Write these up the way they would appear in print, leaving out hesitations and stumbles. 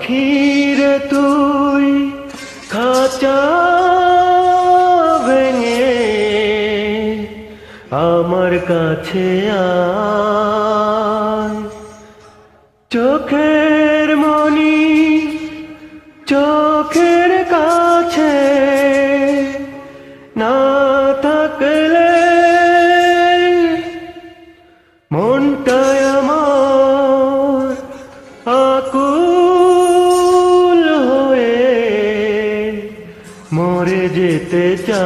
পাখিরে তুই খাঁচা ভেঙে আমার কাছে আয়, চোখের মনি চোখের কাছে না থাকলে মনটায় আমার আকুল হয়ে মরে যেতে চায়।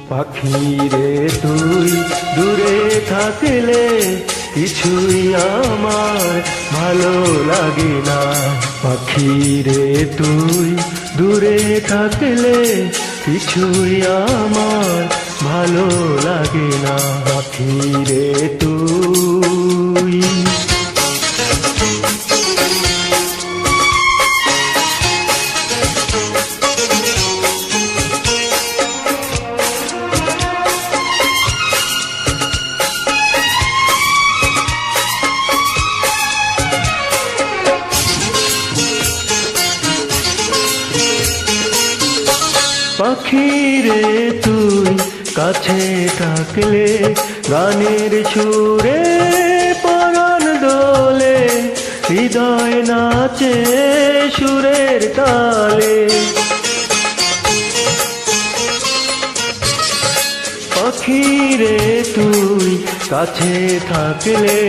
পাখিরে তুই দূরে থাকলে কিছুই আমার ভালো লাগে না। পাখিরে তুই দূরে থাকলে কিছুই আমার ভালো লাগে না। পাখিরে তুই পাখিরে তুই কাছে থাকলে গানের সুরে পরাণ দোলে, হৃদয় নাচে সুরের তালে। পাখিরে তুই কাছে থাকলে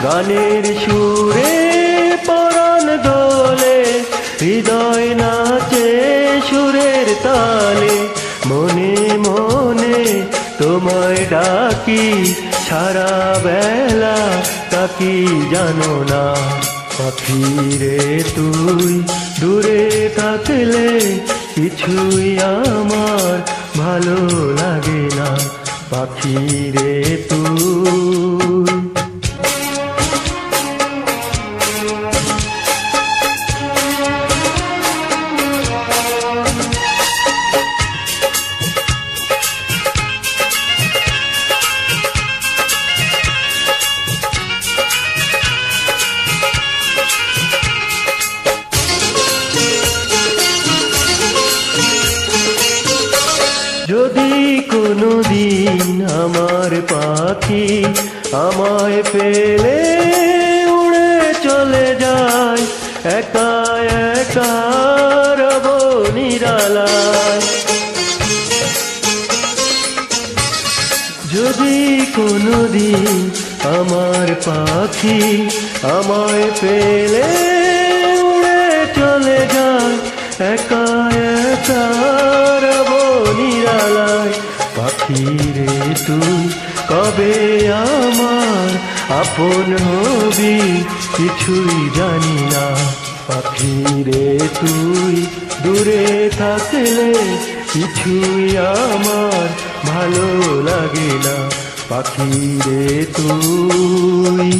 গানের সুরে পরাণ দোলে, হৃদয় নাচে সুরের তালে। মনে মনে তোমায় ডাকি সারা বেলা তাকি জানো না। পাখিরে তুই দূরে থাকলে কিছুই আমার ভালো লাগে না। পাখিরে তুই যদি কোনোদিন আমার পাখি আমায় ফেলে উড়ে চলে যায়, একা একা রব নিরালায়। যদি কোনোদিন আমার পাখি আমায় ফেলে উড়ে চলে যায়, একা একা রব নিরালায়। পাখিরে তুই কবে আমার আপন হবি কিছুই জানি না। পাখিরে তুই দূরে থাকলে কিছুই আমার ভালো লাগে না। পাখিরে তুই